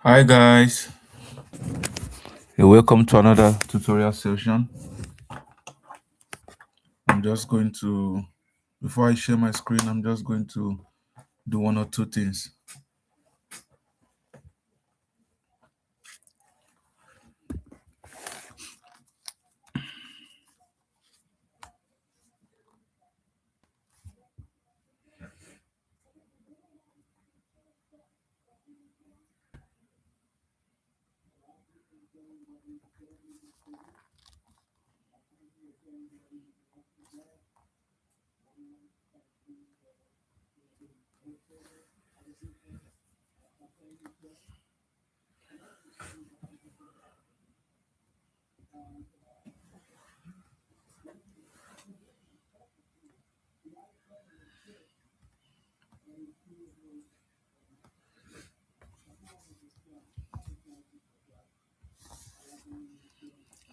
Hi guys, you're welcome to another tutorial session. I'm just going to, before I share my screen, I'm just going to do one or two things.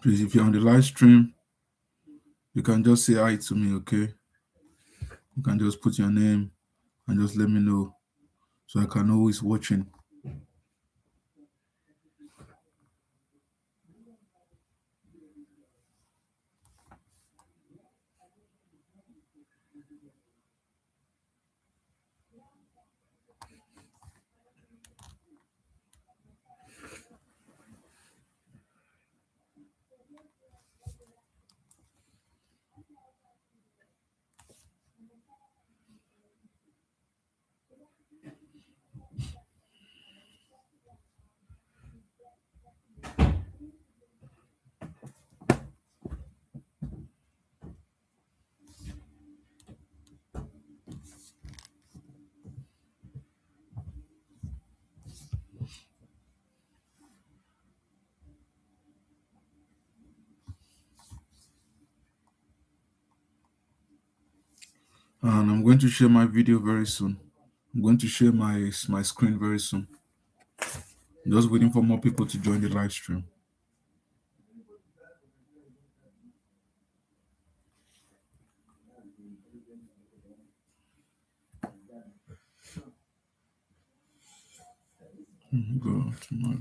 Please, if you're on the live stream, you can just say hi to me, okay? You can just put your name and just let me know so I can know who is watching. And I'm going to share my video very soon. I'm going to share my screen very soon. Just waiting for more people to join the live stream. Go to my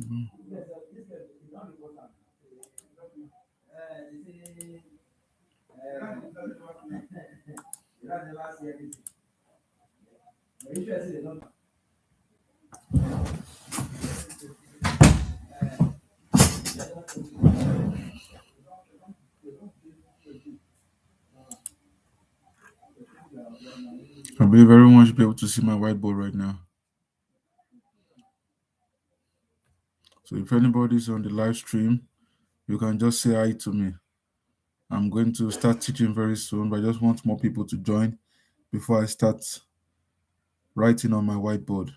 I believe everyone should be able to see my whiteboard right now. So if anybody's on the live stream, you can just say hi to me. I'm going to start teaching very soon, but I just want more people to join before I start writing on my whiteboard.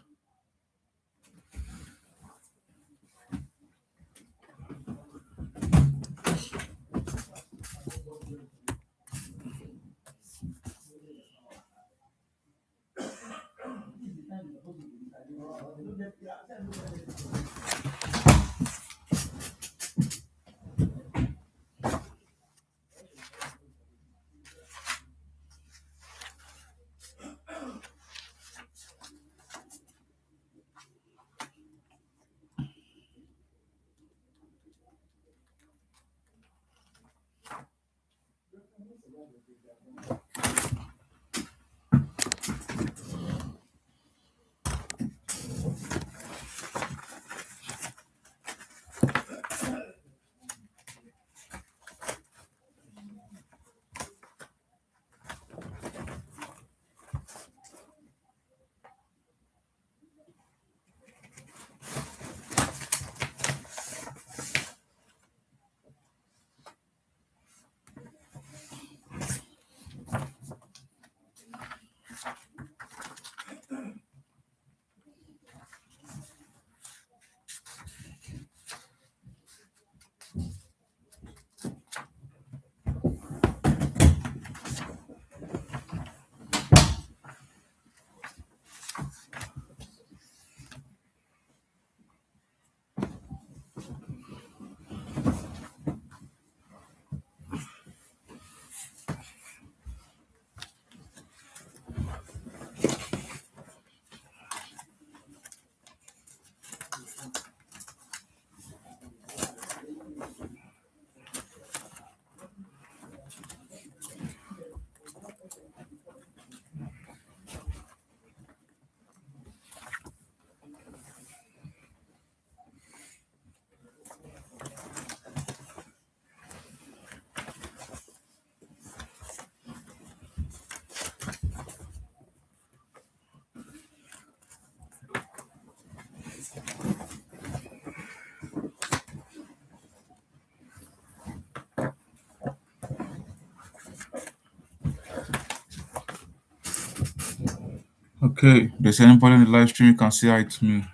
Okay, there's anybody in the live stream, you can say hi to me.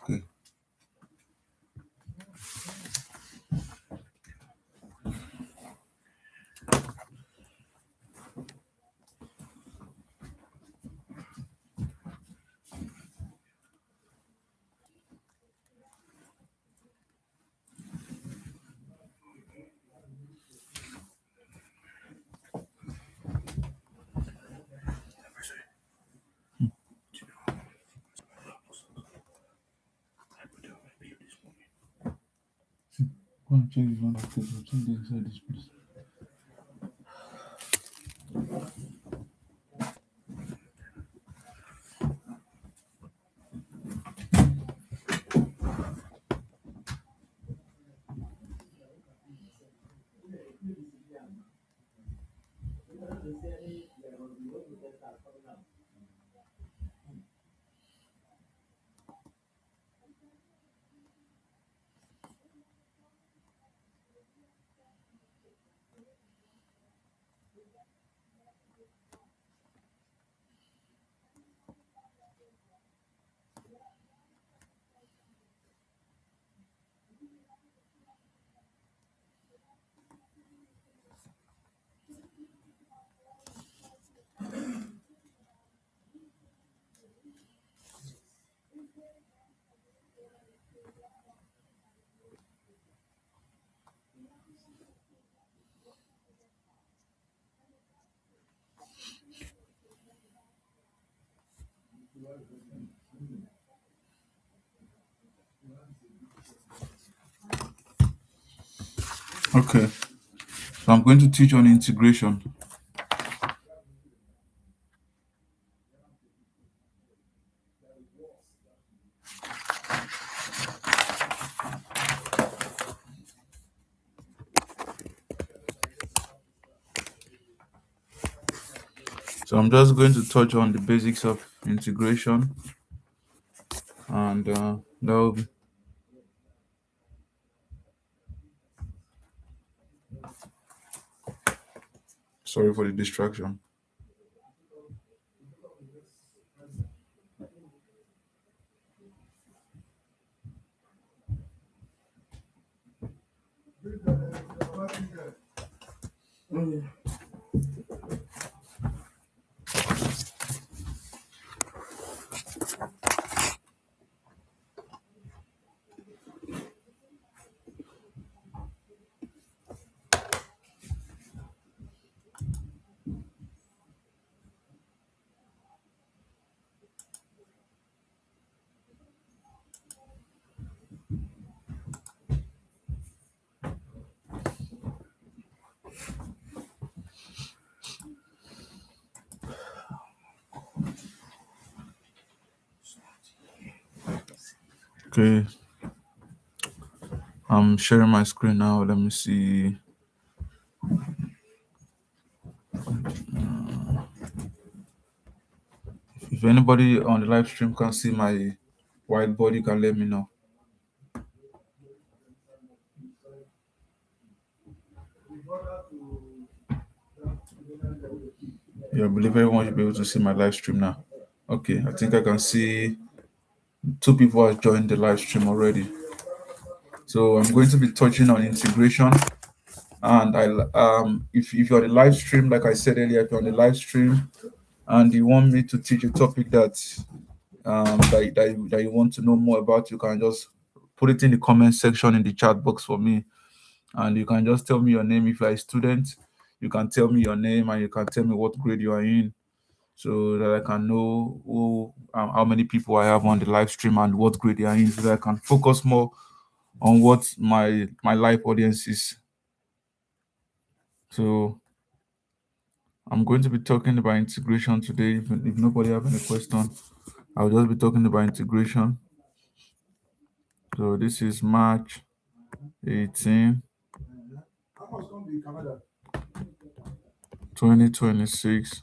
Okay. Go and check if one of the check the inside this place. Okay, so I'm going to teach on integration. So I'm just going to touch on the basics of integration, and that will be, sorry for the distraction. Okay, I'm sharing my screen now. Let me see. If anybody on the live stream can see my whiteboard, you can let me know. Yeah, I believe everyone should be able to see my live stream now. Okay, I think I can see two people have joined the live stream already. So I'm going to be touching on integration. And if you're on the live stream, like I said earlier, if you're on the live stream and you want me to teach a topic that you want to know more about, you can just put it in the comment section in the chat box for me, and you can just tell me your name. If you're a student, you can tell me your name and you can tell me what grade you are in, so that I can know how many people I have on the live stream and what grade they are in, so that I can focus more on what my live audience is. So I'm going to be talking about integration today. If nobody have any question, I'll just be talking about integration. So this is March 18, 2026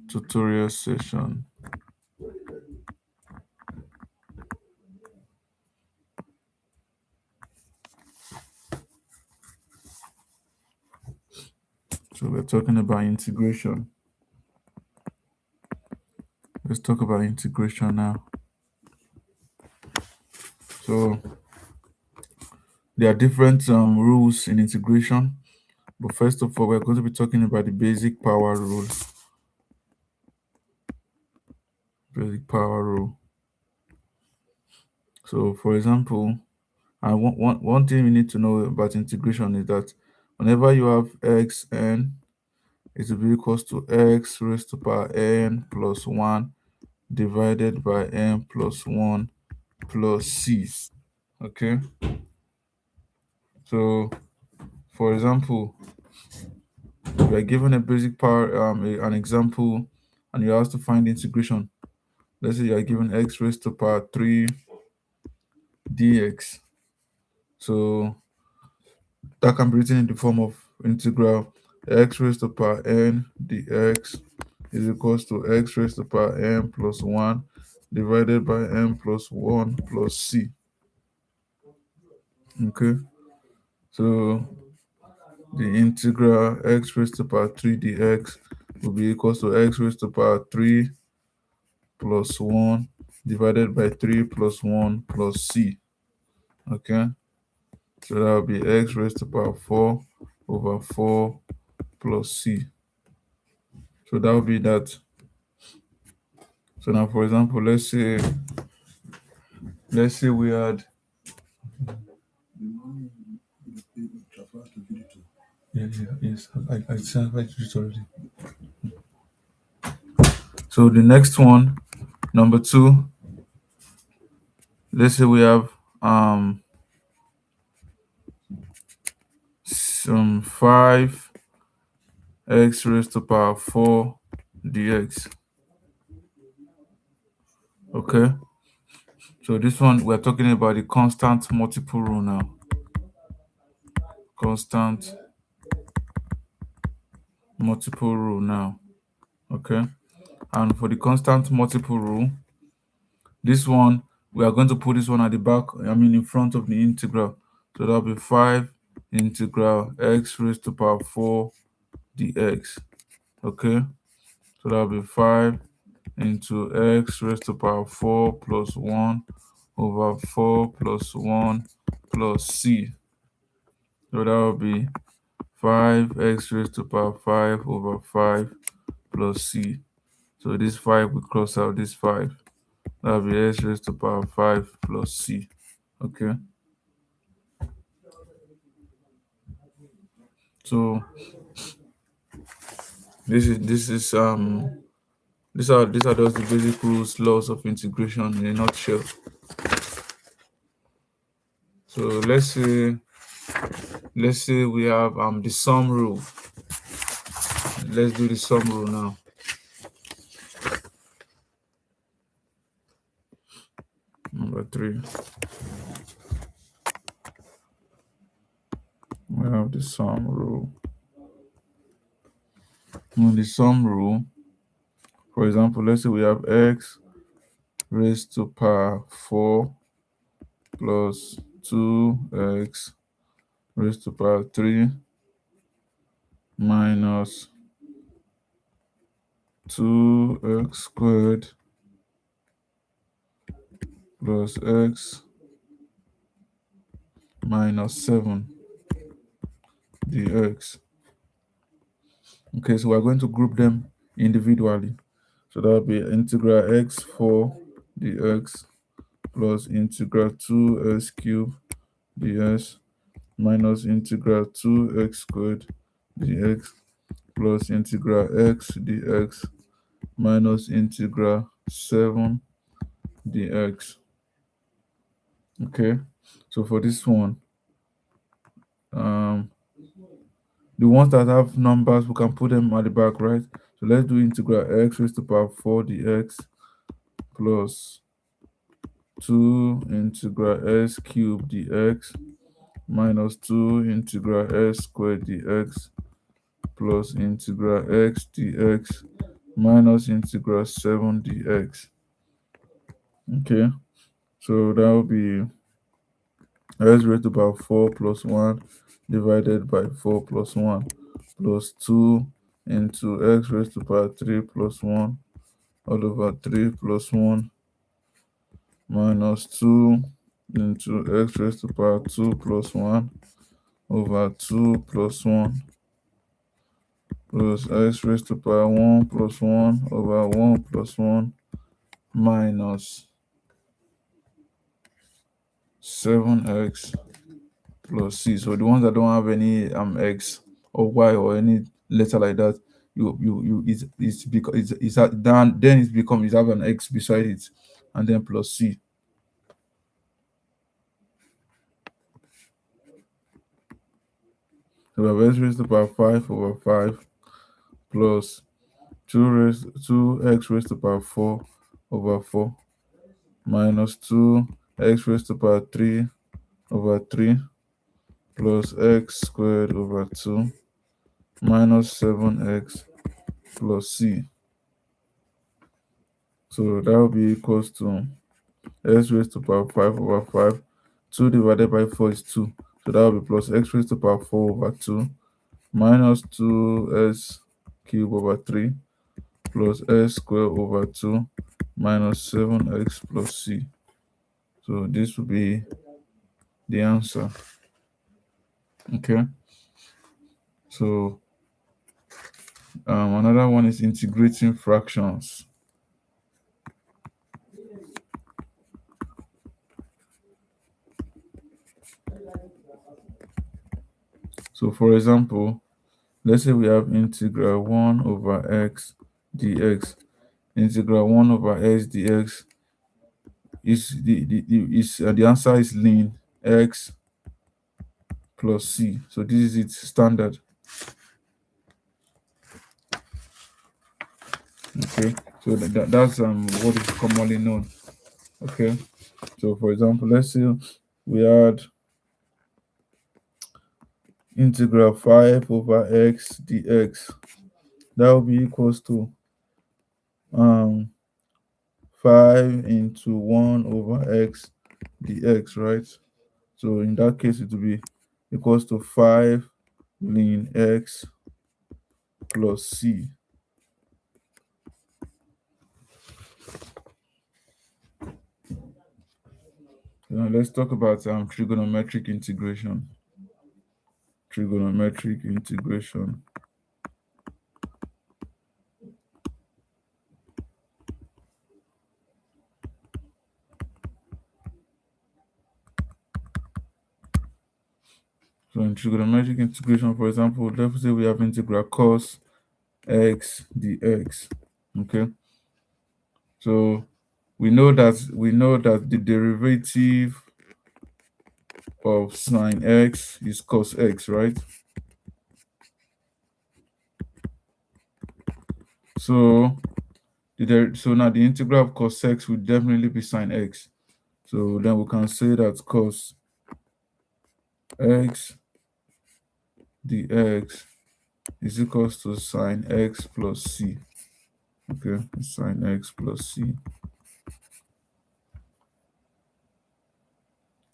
tutorial session. So we're talking about integration. Let's talk about integration now. So there are different rules in integration, but first of all, we're going to be talking about the basic power rule. Basic power rule. So, for example, one thing we need to know about integration is that whenever you have xn, it will be equals to x raised to power n plus 1 divided by n plus 1 plus c. Okay, so for example, if you are given a basic power, an example, and you asked to find the integration. Let's say you are given x raised to power 3 dx. So that can be written in the form of integral x raised to power n dx is equals to x raised to power n plus 1 divided by n plus 1 plus c. Okay, so the integral x raised to power 3 dx will be equals to x raised to power 3 plus 1 divided by 3 plus 1 plus c. Okay, so that will be x raised to power 4 over 4 plus c. So that will be that. So now, for example, let's say we had. Yeah, yeah, yes. I sent it already. So the next one, number two. Let's say we have some 5x raised to power 4 dx. Okay. So this one we're talking about the constant multiple rule now. Constant multiple rule now. Okay. And for the constant multiple rule, this one we are going to put this one at the back, in front of the integral. So that'll be 5 integral x raised to power 4 dx. Okay. So that'll be 5 into x raised to power 4 plus 1 over 4 plus 1 plus c. So that will be 5x raised to power 5 over 5 plus c. So this 5 will cross out this 5. That will be x raised to power 5 plus c. Okay. So these are just the basic rules, laws of integration in a nutshell. So let's say we have the sum rule. Let's do the sum rule now. Number 3. We have the sum rule. In the sum rule, for example, let's say we have x raised to power 4 plus 2x raised to power 3 minus 2x squared plus x minus 7 dx. Okay, so we're going to group them individually. So that will be integral x4 dx plus integral 2x cubed dx minus integral 2x squared dx plus integral x dx minus integral 7 dx. Okay, so for this one, the ones that have numbers, we can put them at the back, right? So let's do integral x raised to power 4 dx plus 2 integral s cubed dx minus 2 integral s squared dx plus integral x dx minus integral 7 dx. Okay, so that will be x raised to power 4 plus 1 divided by 4 plus 1 plus 2 into x raised to power 3 plus 1 all over 3 plus 1 minus 2 into x raised to power 2 plus 1 over 2 plus 1 plus x raised to power 1 plus 1 over 1 plus 1 minus 7x plus c. So the ones that don't have any x or y or any letter like that, it's because it's then it's become it have an x beside it, and then plus c. So we have x raised to power 5 over 5 plus 2x raised to power 4 over 4 minus 2x raised to power 3 over 3 plus x squared over 2 minus 7x plus c. So that will be equals to x raised to power 5 over 5. 2 divided by 4 is 2. So that will be plus x raised to power 4 over 2 minus 2s cubed over 3 plus s squared over 2 minus 7x plus c. So this will be the answer. Okay. So another one is integrating fractions. So for example, let's say we have integral 1 over x dx. Integral 1 over x dx is the answer is ln x plus c. So this is its standard. Okay, so that's what is commonly known. Okay, so for example, let's say we had integral 5 over x dx. That will be equals to um 5 into 1 over x dx, right? So in that case, it will be equals to 5 ln x plus c. Now let's talk about trigonometric integration. Trigonometric integration. So in trigonometric integration, for example, let's say we have integral cos x dx. Okay. So we know that the derivative of sine x is cos x, right? So so now the integral of cos x will definitely be sine x. So then we can say that cos x dx is equals to sine x plus c. Okay, sine x plus c.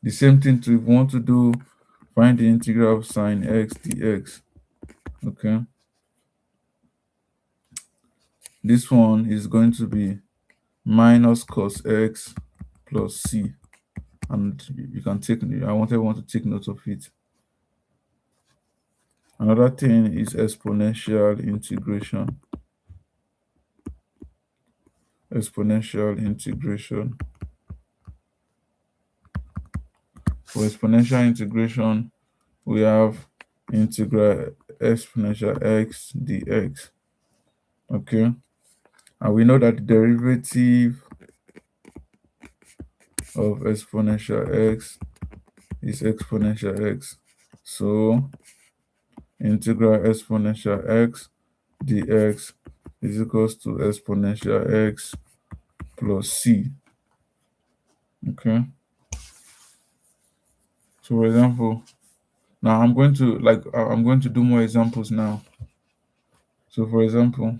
The same thing to if we want to do find the integral of sine x dx. Okay, this one is going to be minus cos x plus c, and you can take. I want everyone to take note of it. Another thing is exponential integration. Exponential integration. For exponential integration, we have integral exponential x dx. Okay, and we know that the derivative of exponential x is exponential x. So integral exponential x dx is equals to exponential x plus c. Okay. So for example, now I'm going to do more examples now. So for example,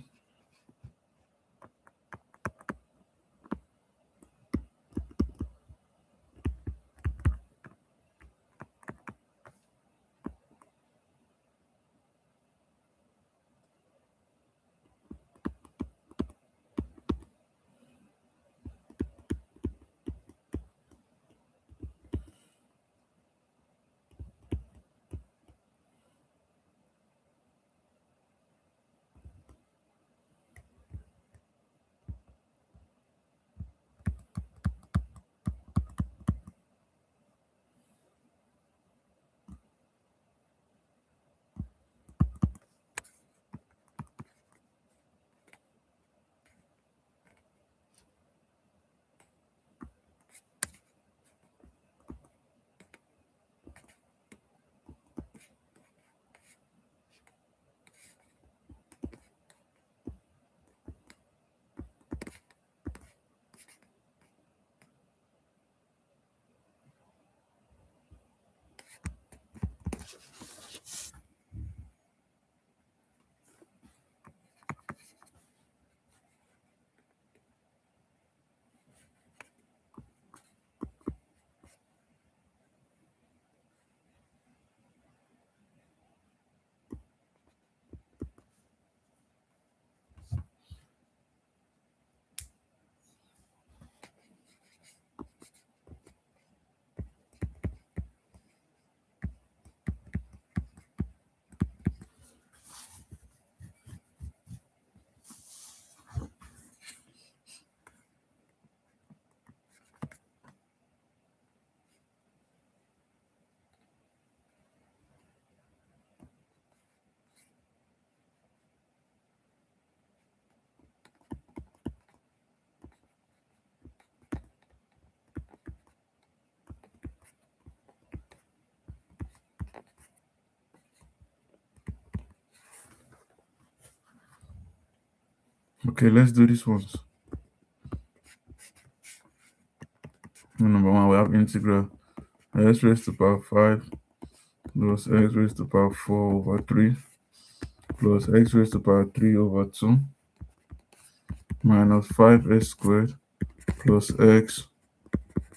Okay, let's do this ones. Number one, we have integral x raised to power 5 plus x raised to power 4 over 3 plus x raised to power 3 over 2 minus 5x squared plus x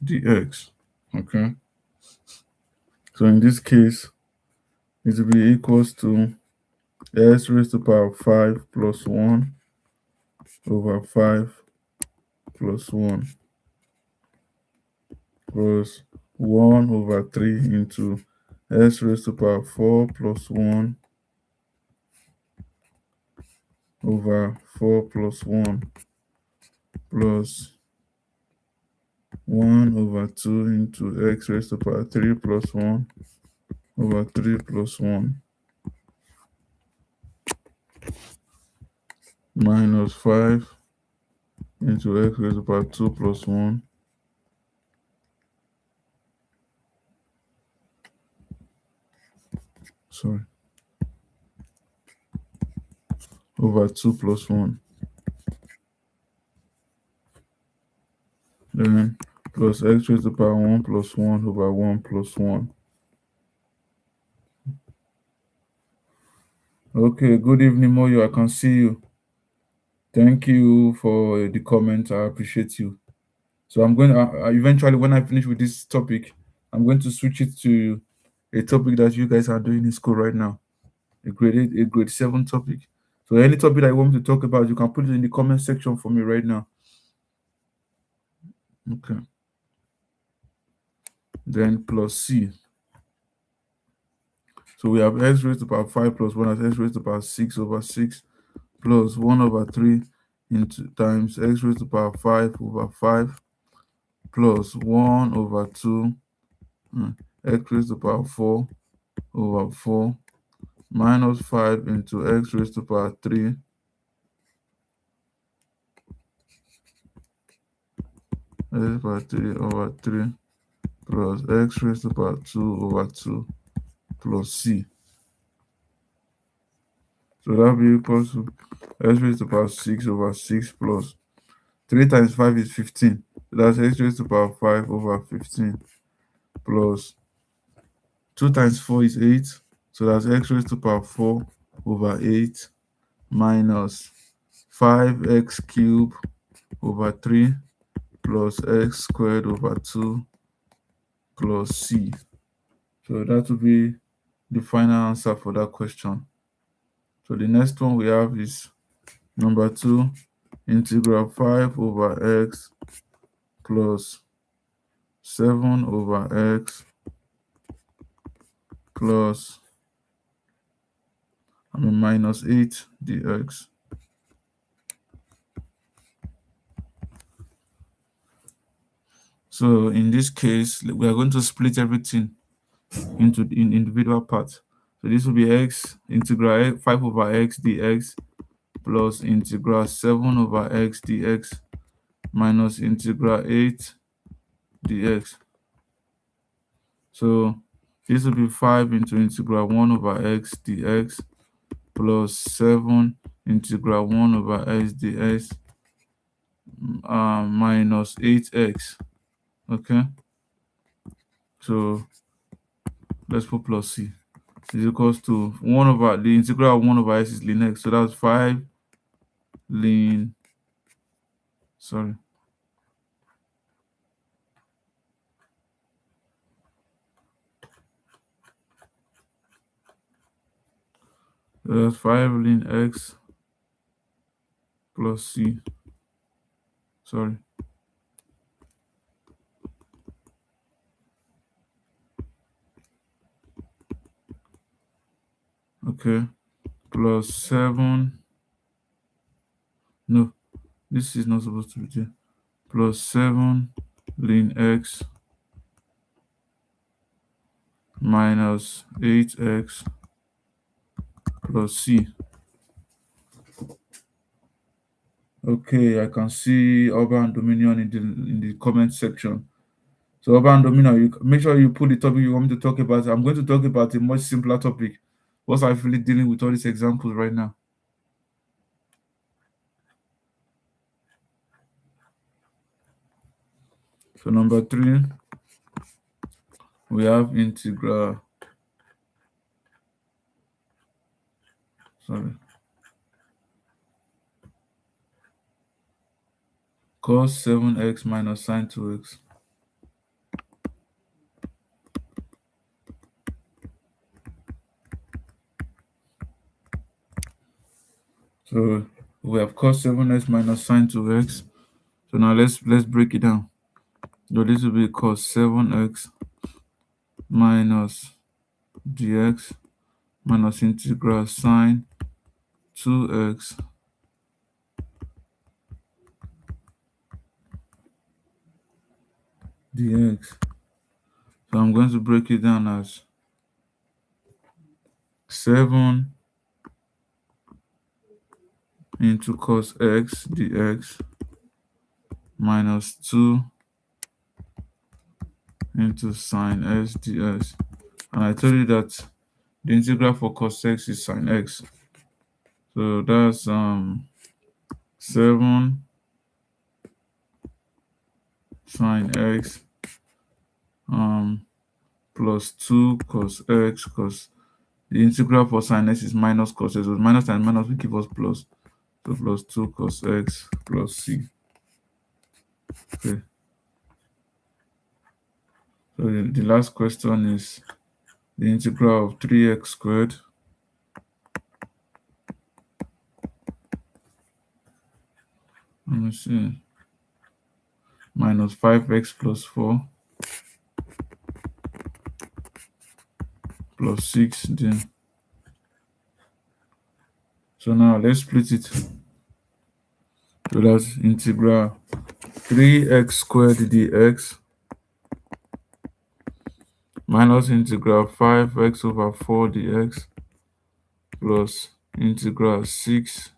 dx. Okay, so in this case, it will be equals to x raised to power 5 plus 1 over 5 plus 1 plus 1 over 3 into x raised to power 4 plus 1 over 4 plus 1 plus 1 over 2 into x raised to power 3 plus 1 over 3 plus 1 minus 5 into x raised to power 2 plus 1 sorry over 2 plus 1 then plus x raised to power 1 plus 1 over 1 plus 1. Okay, good evening, Moyo. I can see you. Thank you for the comment. I appreciate you. So I'm going to eventually, when I finish with this topic, I'm going to switch it to a topic that you guys are doing in school right now, a grade 7 topic. So any topic that you want me to talk about, you can put it in the comment section for me right now. Okay. Then plus C. So we have x raised to power 5 plus 1 as x raised to power 6 over 6 plus 1 over 3 into times x raised to power 5 over 5 plus 1 over 2 x raised to power 4 over 4 minus 5 into x raised to power 3 x power 3 over 3 plus x raised to power 2 over 2 plus c. So that will be equal to x raised to power 6 over 6 plus 3 times 5 is 15. So that's x raised to power 5 over 15 plus 2 times 4 is 8. So that's x raised to power 4 over 8 minus 5x cubed over 3 plus x squared over 2 plus c. So that will be the final answer for that question. So the next one we have is number 2, integral 5 over x plus 7 over x plus minus 8 dx. So in this case, we are going to split everything into individual parts. So this will be x integral 5 over x dx plus integral 7 over x dx minus integral 8 dx. So this will be 5 into integral 1 over x dx plus 7 integral 1 over x dx minus 8x. Okay, so let's put plus c is equals to 1 over the integral of 1 over x is ln x, so that's 5 ln sorry that's 5 ln x plus c. Sorry. Okay. Plus 7. No, this is not supposed to be there. Plus 7 ln x minus 8x plus c. Okay, I can see Urban Dominion in the comment section. So Urban Dominion, you make sure you put the topic you want me to talk about. I'm going to talk about a much simpler topic. What's I really dealing with all these examples right now? So number three, we have integral, sorry, cos 7x minus sine 2x. So we have cos 7x minus sine 2x. So now let's break it down. So this will be cos 7x minus dx minus integral sine 2x dx. So I'm going to break it down as 7 into cos x dx minus 2 into sine x dx. And I told you that the integral for cos x is sine x. So that's 7 sine x plus 2 cos x, cos the integral for sine x is minus cos x. So minus and minus will give us plus. So plus 2 cos x plus c. Okay. So the last question is the integral of 3x squared let me see minus 5x plus 4 plus 6 then. So now let's split it. So that's integral 3x squared dx minus integral 5x over 4 dx plus integral 6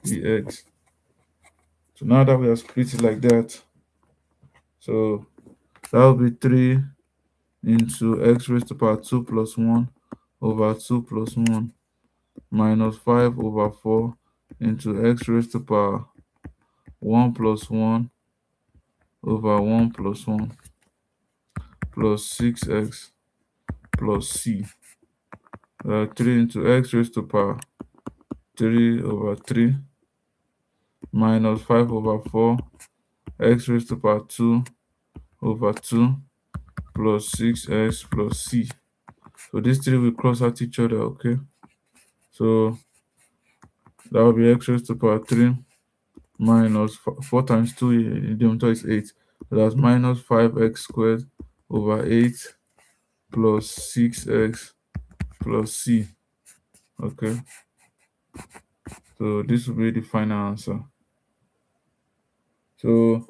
dx. So now that we have split it like that, so that will be 3 into x raised to power 2 plus 1 over 2 plus 1 minus 5 over 4 into x raised to power 1 plus 1 over 1 plus 1 plus 6x plus c. 3 into x raised to power 3 over 3 minus 5 over 4 x raised to power 2 over 2 plus 6x plus c. So these three will cross out each other, okay? So that will be x raised to power 3 minus 4 times 2 in the denominator is 8. So that's minus 5x squared over 8 plus 6x plus c. Okay. So this will be the final answer. So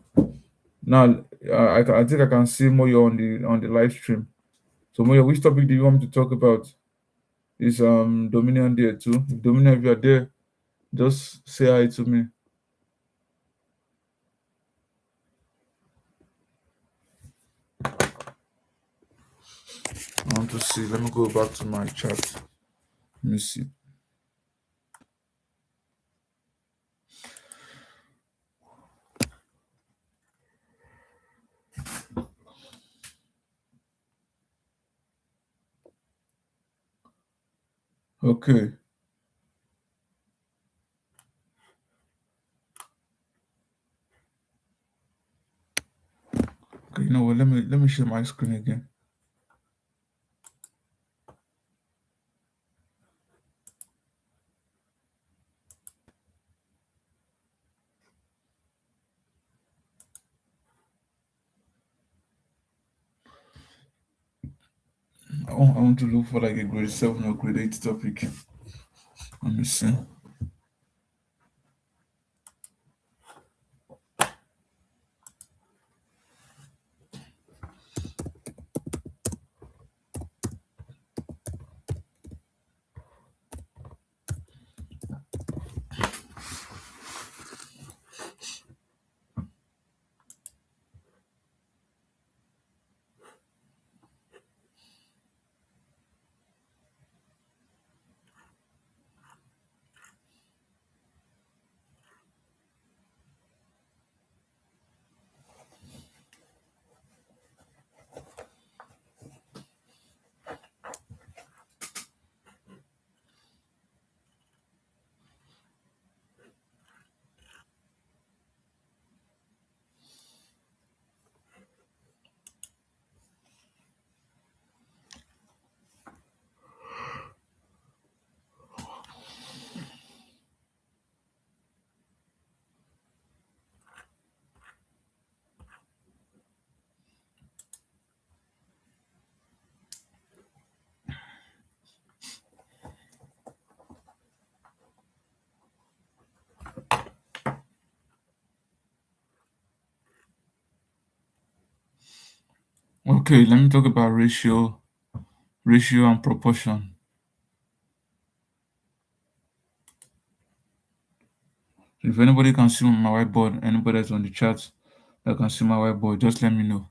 now I think I can see Moyo on the live stream. So Moyo, which topic do you want me to talk about? Is Dominion there too? If Dominion, if you are there, just say hi to me. I want to see. Let me go back to my chat. Let me see. Okay. Okay, you know what? Let me share my screen again. I want to look for like a grade 7 or grade 8 topic. Let me see. Okay, let me talk about ratio and proportion. If anybody can see my whiteboard, anybody that's on the chat that can see my whiteboard, just let me know.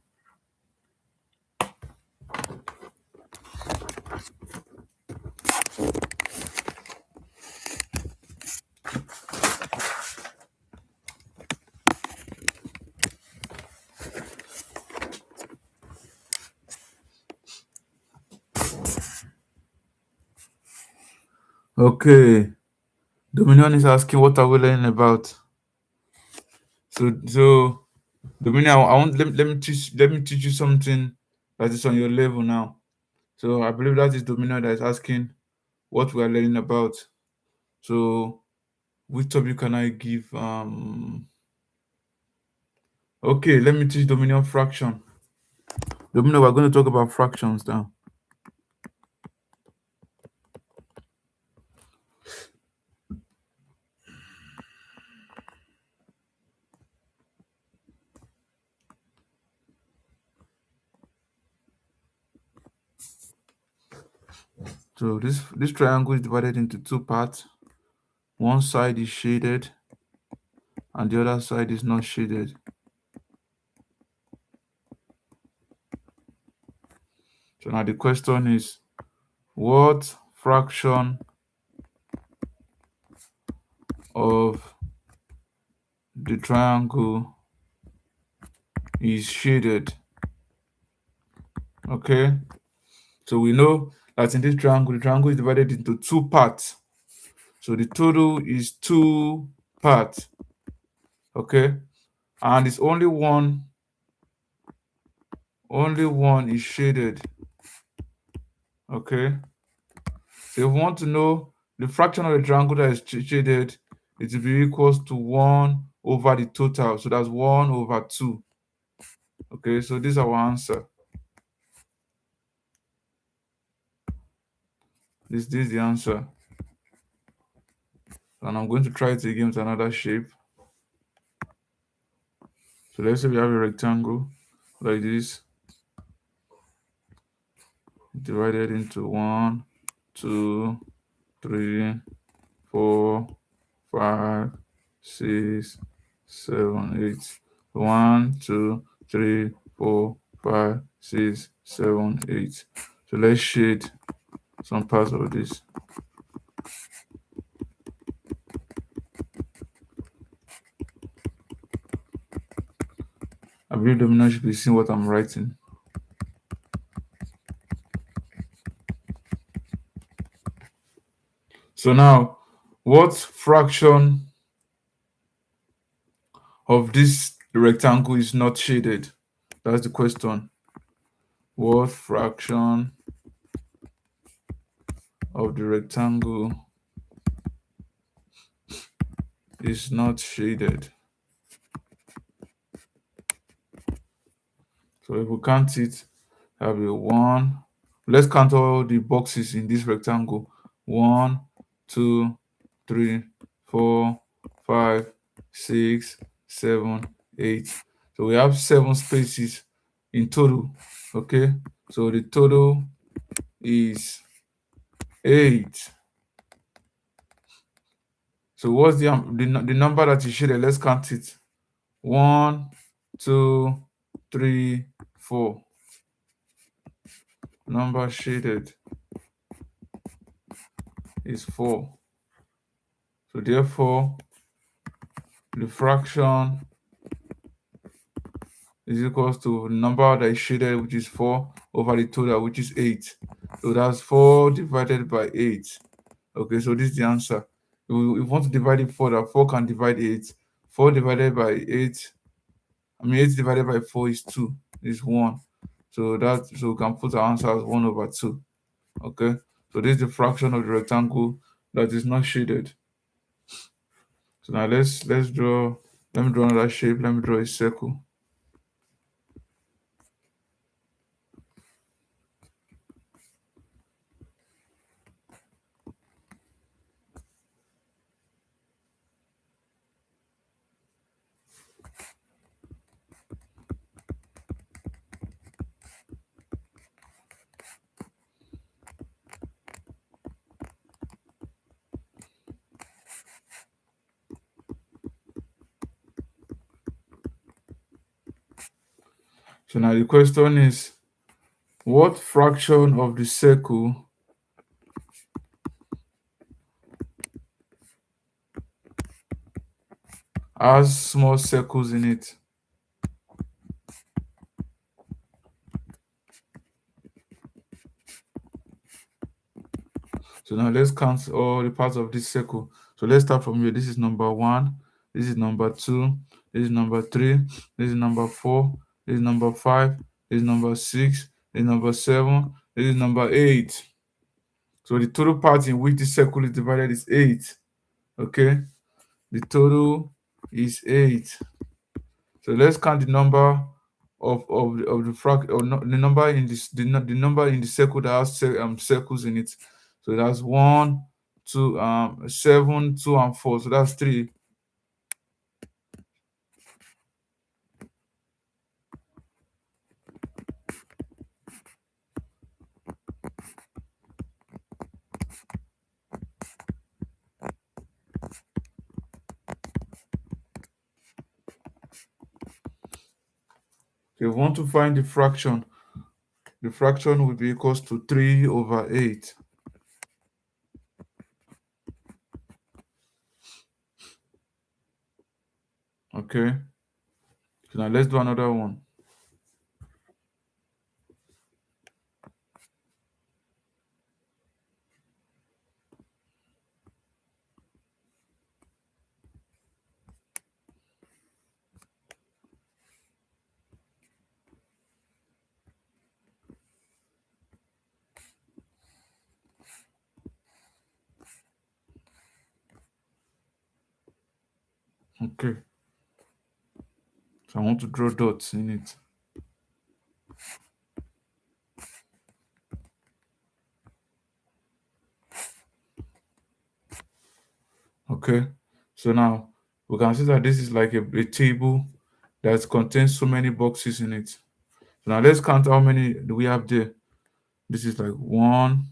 Okay, Dominion is asking what are we learning about. So Dominion, I want let me teach you something that is on your level now. So I believe that is Dominion that is asking what we are learning about. So which topic can I give? Okay, let me teach Dominion fraction. Dominion, we're going to talk about fractions now. So this triangle is divided into two parts. One side is shaded and the other side is not shaded. So now the question is, what fraction of the triangle is shaded? Okay, so we know that in this triangle, the triangle is divided into two parts. So the total is two parts. Okay, and it's only one is shaded. Okay, so if we want to know the fraction of the triangle that is shaded, it will be equals to 1 over the total. So that's 1 over 2. Okay, so this is our answer. This is the answer. And I'm going to try it again with another shape. So let's say we have a rectangle like this, divided into 1, 2, 3, 4, 5, 6, 7, 8. 1, 2, 3, 4, 5, 6, 7, 8. So let's shade some parts of this. I believe Domino should be seeing what I'm writing. So now, what fraction of this rectangle is not shaded? That's the question. What fraction of the rectangle is not shaded? So if we count it, that'll be 1. Let's count all the boxes in this rectangle. 1, 2, 3, 4, 5, 6, 7, 8. So we have 7 spaces in total. Okay, so the total is 8. So what's the number that is shaded? Let's count it. 1, 2, 3, 4. Number shaded is 4. So therefore, the fraction is equals to the number that is shaded, which is 4, over the total, which is 8. So that's 4 divided by 8. Okay, so this is the answer. If we want to divide it further, 4 can divide 8. 4 divided by 8, 8 divided by 4 is 2, is 1. So we can put our answer as 1 over 2. Okay, so this is the fraction of the rectangle that is not shaded. So now let's draw. Let me draw another shape. Let me draw a circle. So now the question is, what fraction of the circle has small circles in it? So now let's count all the parts of this circle. So let's start from here. This is number one. This is number two. This is number three. This is number four. This is number five. This is number six. This is number seven. This is number eight. So the total part in which this circle is divided is 8. Okay. The total is 8. So let's count the number of the or no, the number in this the number in the circle that has circles in it. So that's 1, 2, 7, 2, and 4. So that's 3. If you want to find the fraction will be equals to 3 over 8. Okay. So now let's do another one. Okay. So I want to draw dots in it. Okay. So now we can see that this is like a table that contains so many boxes in it. So now let's count how many do we have there. This is like 1.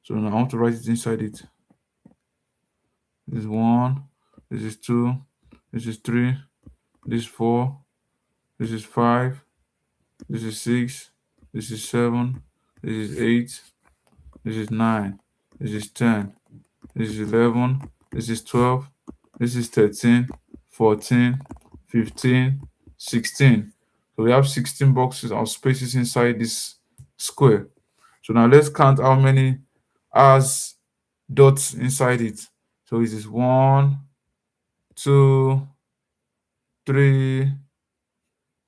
So now I want to write it inside it. This is 1. This is 2. This is 3. This is 4. This is 5. This is 6. This is 7. This is 8. This is 9. This is 10. This is 11. This is 12. This is 13. 14. 15. 16. So we have 16 boxes or spaces inside this square. So now let's count how many has dots inside it. So it is 1, 2, 3,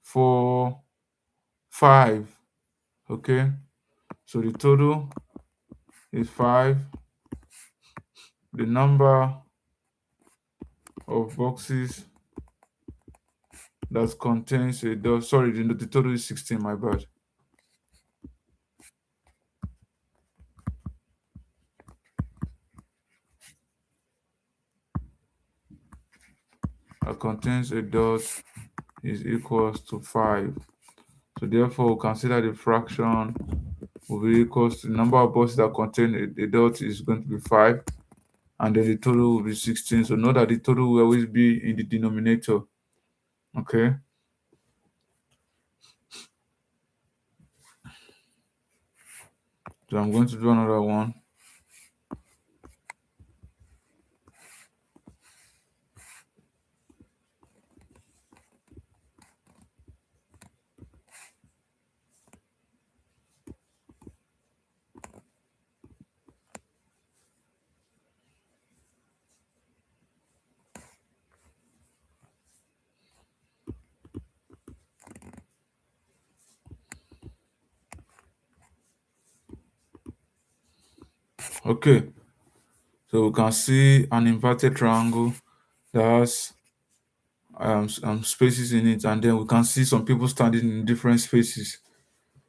4, 5. Okay. So the total is 5. The number of boxes that contains a dot. Sorry, the total is 16. My bad. That contains a dot is equals to 5. So therefore, we consider the fraction will be equals to the number of boxes that contain a dot is going to be 5, and then the total will be 16. So note that the total will always be in the denominator. Okay. So I'm going to do another one. Okay. So we can see an inverted triangle that has spaces in it, and then we can see some people standing in different spaces.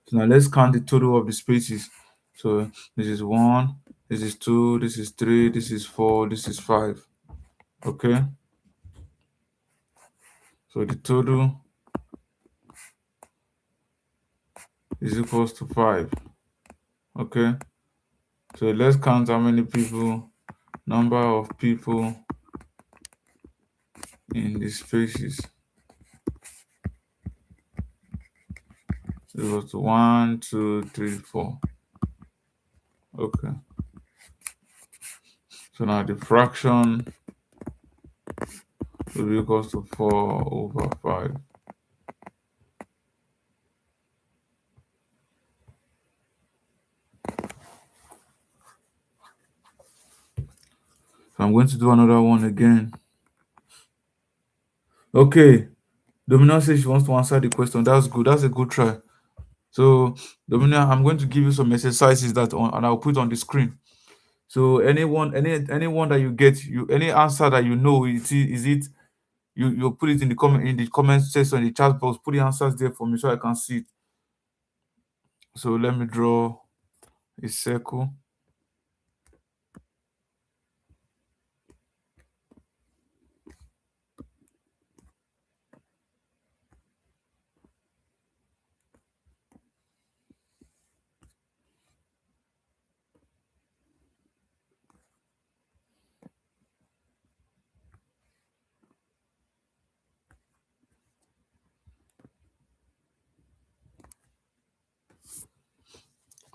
So now let's count the total of the spaces. So this is 1, this is 2, this is 3, this is 4, this is 5. Okay. So the total is equals to 5. Okay. So let's count how many people, number of people in the spaces. It was 1, 2, 3, 4. Okay. So now the fraction will be equals to 4 over 5. So I'm going to do another one again. Okay. Dominion says she wants to answer the question. That's good. That's a good try. So, Dominion, I'm going to give you some exercises that on, and I'll put on the screen. So anyone that you get, you any answer that you know, is it you put it in the comment section in the chat box. Put the answers there for me so I can see it. So let me draw a circle.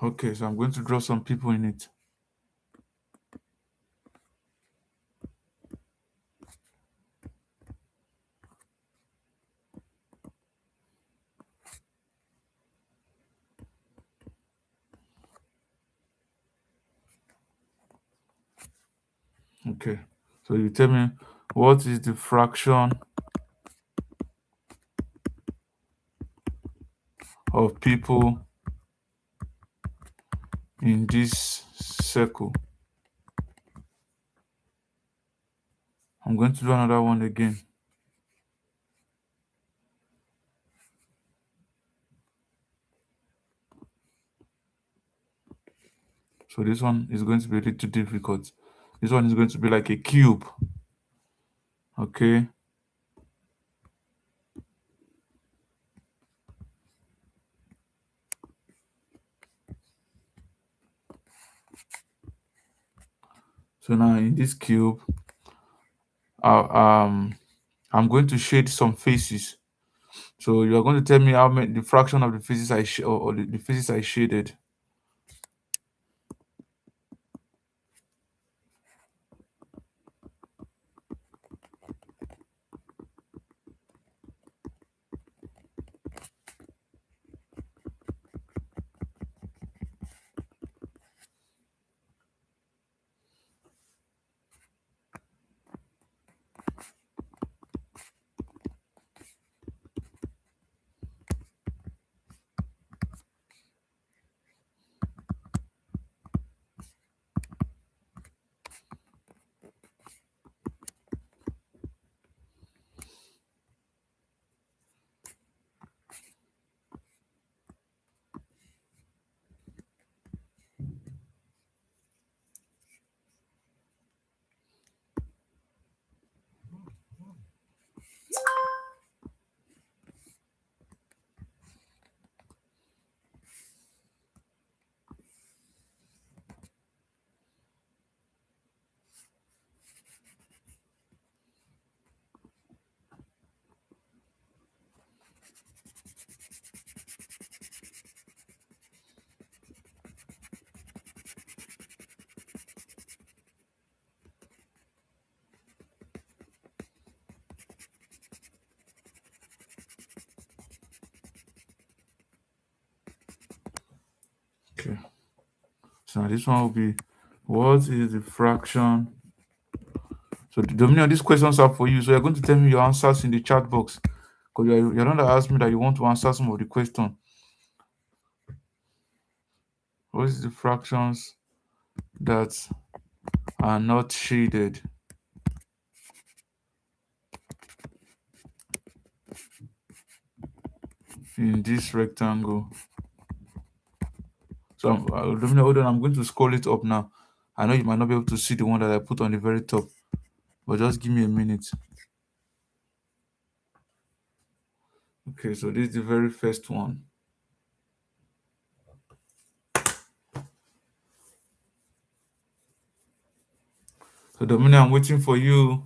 Okay, so I'm going to draw some people in it. Okay, so you tell me what is the fraction of people in this circle. I'm going to do another one again. So this one is going to be a little difficult. This one is going to be like a cube. Okay. So now in this cube, uh, um, I'm going to shade some faces. So you are going to tell me how many the fraction of the faces or the faces I shaded. Okay. So now this one will be what is the fraction? So the Dominion, these questions are for you. So you're going to tell me your answers in the chat box. Because you're not ask me that you want to answer some of the question. What is the fractions that are not shaded in this rectangle? So Dominion, hold on, I'm going to scroll it up now. I know you might not be able to see the one that I put on the very top, but just give me a minute. Okay, so this is the very first one. So Dominion, I'm waiting for you.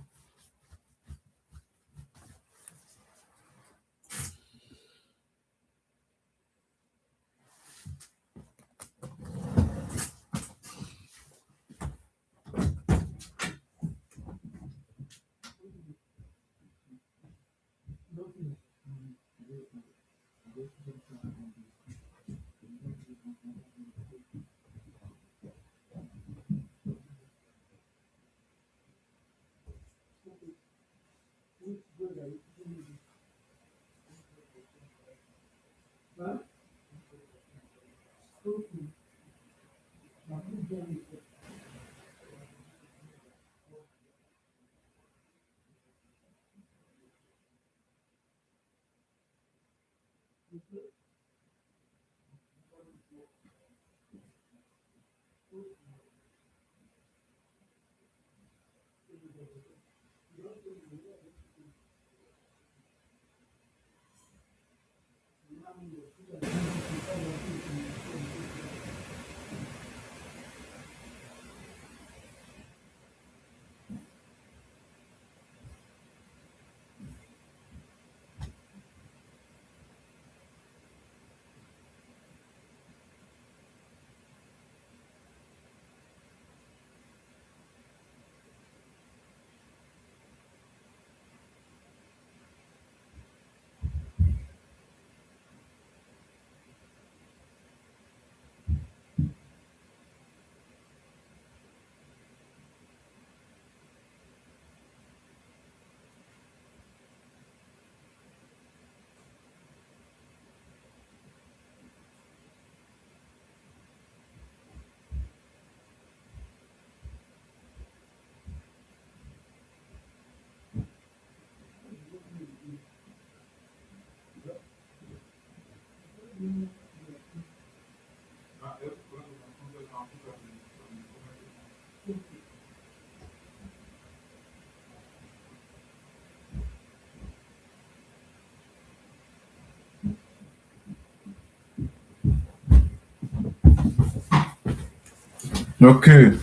Okay.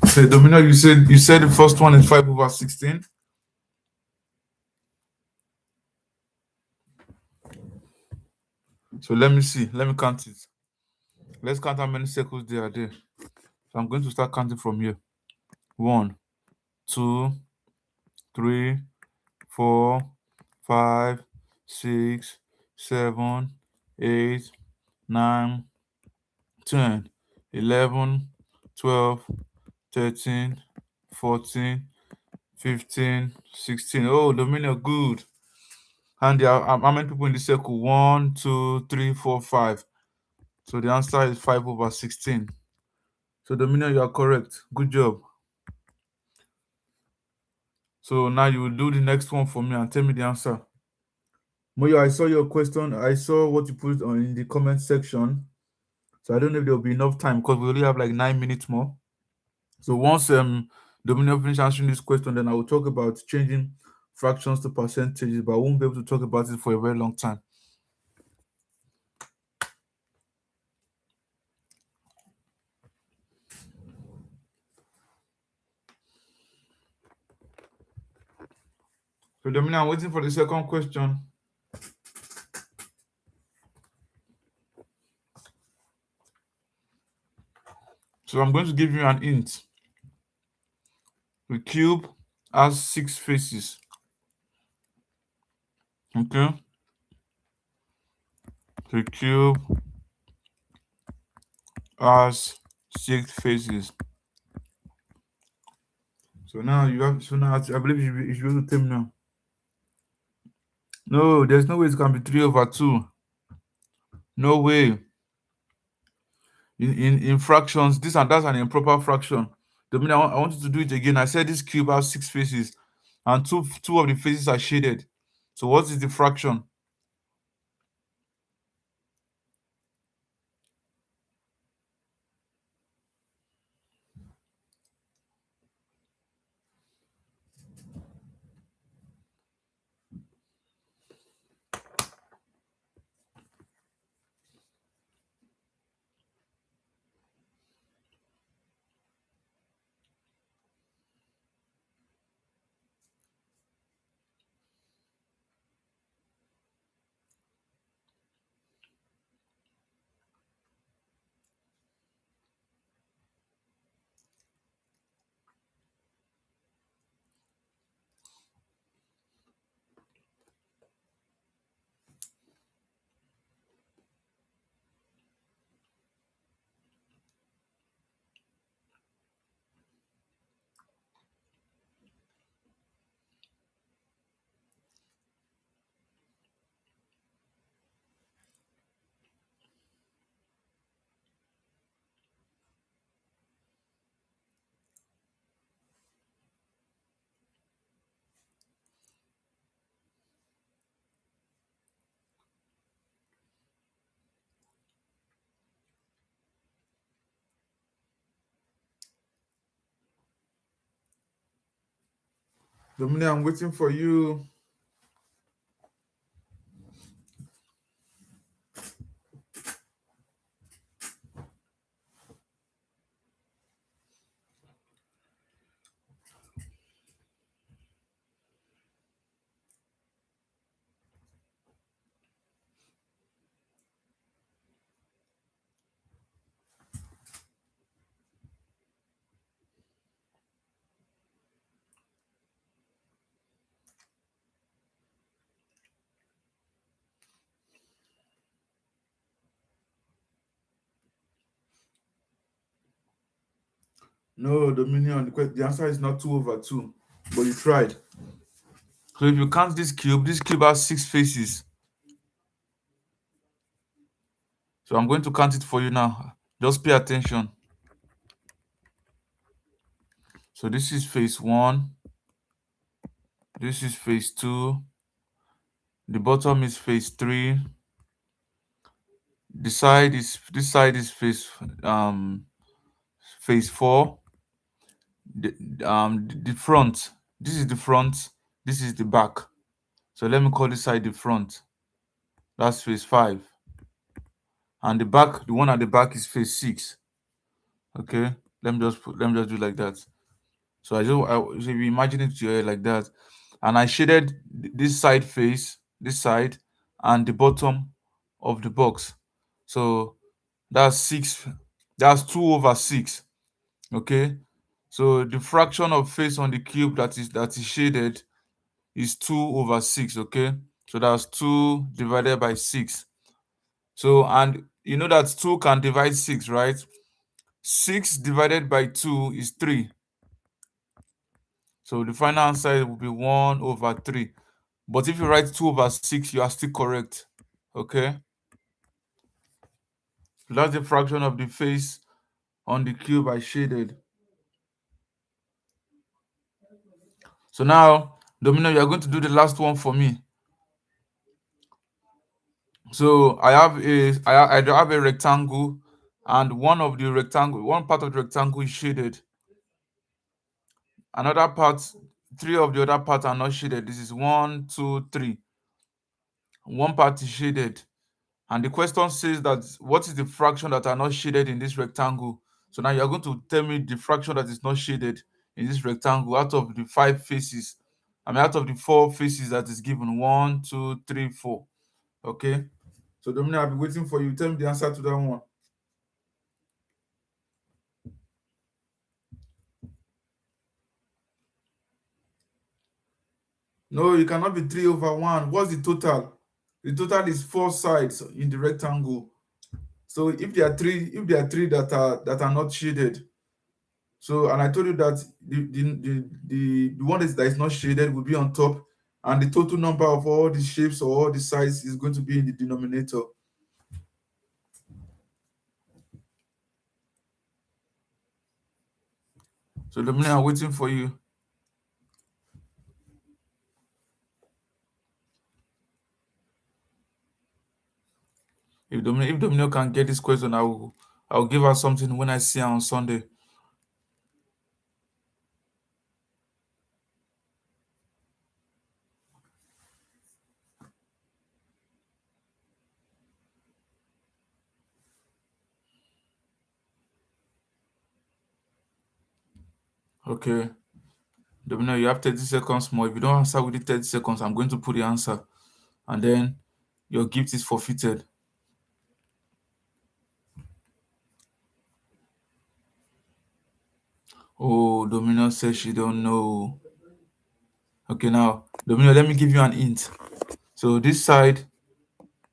So Domino, you said the first one is 5/16. So let me see. Let me count it. Let's count how many circles there are there. So I'm going to start counting from here. One, two, three, four, five, six, seven, eight, nine, 10, 11, 12, 13, 14, 15, 16. Oh, Domino, good. And there are how many people in the circle? One, two, three, four, five. So the answer is 5/16. So Domino, you are correct. Good job. So now you will do the next one for me and tell me the answer. Moyo, I saw your question. I saw what you put on in the comment section. So I don't know if there will be enough time because we only have like 9 minutes more. So once Domino finish answering this question, then I will talk about changing fractions to percentages, but I won't be able to talk about it for a very long time. So Domino, I'm waiting for the second question. So I'm going to give you an hint. The cube has 6 faces. Okay. The cube has 6 faces. So now you have. So now I believe you should be able to tell me now. No, there's no way it can be 3/2. No way. In fractions, this and that's an improper fraction. Dominic, I want you to do it again. I said this cube has 6 faces, and two of the faces are shaded. So what is the fraction? Dominic, I'm waiting for you. No, Dominion, the answer is not 2/2, but you tried. So if you count this cube has 6 faces. So I'm going to count it for you now. Just pay attention. So this is face 1. This is face 2. The bottom is face 3. This side is face 4. The front. This is the front. This is the back. So let me call this side the front. That's face 5. And the back, the one at the back is face 6. Okay. Let me just do like that. So so you imagine it to your head like that. And I shaded this side face, this side, and the bottom of the box. So that's 6. That's 2/6. Okay. So the fraction of face on the cube that is shaded is 2/6. Okay. So that's 2 divided by 6. So, and you know that 2 can divide 6, right? 6 divided by 2 is 3. So the final answer will be 1/3. But if you write 2/6, you are still correct. Okay. So that's the fraction of the face on the cube I shaded. So now, Domino, you are going to do the last one for me. So I have a rectangle, and one part of the rectangle is shaded. Another part, 3 of the other parts are not shaded. This is 1, 2, 3. One part is shaded. And the question says that what is the fraction that are not shaded in this rectangle? So now you're going to tell me the fraction that is not shaded in this rectangle out of the 5 faces. Out of the 4 faces that is given. 1, 2, 3, 4. Okay. So Dominic, I'll be waiting for you. Tell me the answer to that one. No, it cannot be 3/1. What's the total? The total is 4 sides in the rectangle. So if there are three that are not shaded, so, and I told you that the one that is not shaded will be on top, and the total number of all the shapes or all the sides is going to be in the denominator. So Dominic, I'm waiting for you. If Dominic can get this question, I'll give her something when I see her on Sunday. Okay. Dominic, you have 30 seconds more. If you don't answer within 30 seconds, I'm going to put the answer, and then your gift is forfeited. Oh, Domino says she don't know. Okay, now, Domino, let me give you an hint. So this side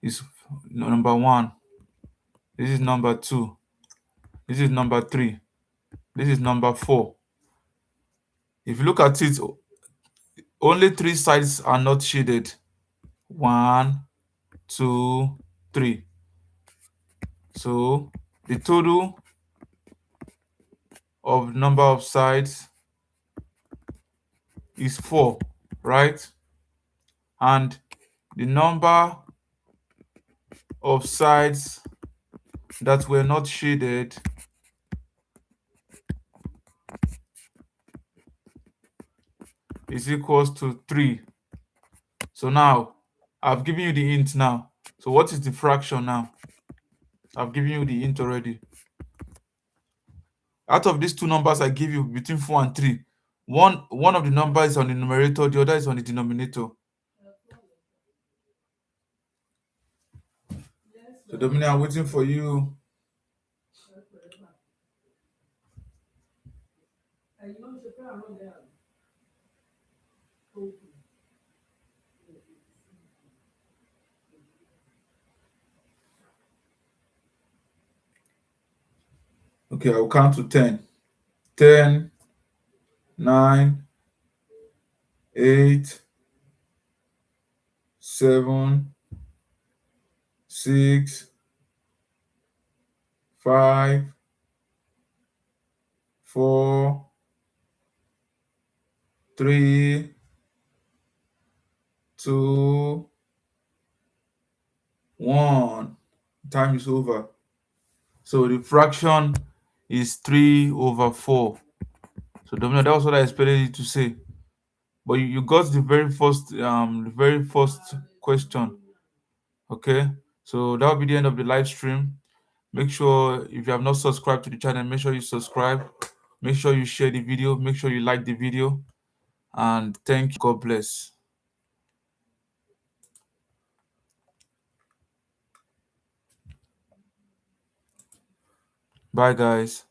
is number 1. This is number 2. This is number 3. This is number 4. If you look at it, only 3 sides are not shaded. 1, 2, 3. So the total of number of sides is 4, right? And the number of sides that were not shaded is equals to 3. So now, I've given you the hint now. So what is the fraction now? I've given you the hint already. Out of these two numbers I give you between 4 and 3, one of the numbers is on the numerator, the other is on the denominator. So Dominic, I'm waiting for you. Okay, I'll count to 10. 10, 9, 8, 7, 6, 5, 4, 3, 2, 1. Time is over. So the fraction is 3 over 4. So Dominic, that was what I expected you to say. But you got the very first question. Okay. So that will be the end of the live stream. Make sure if you have not subscribed to the channel, make sure you subscribe. Make sure you share the video. Make sure you like the video. And thank you. God bless. Bye, guys.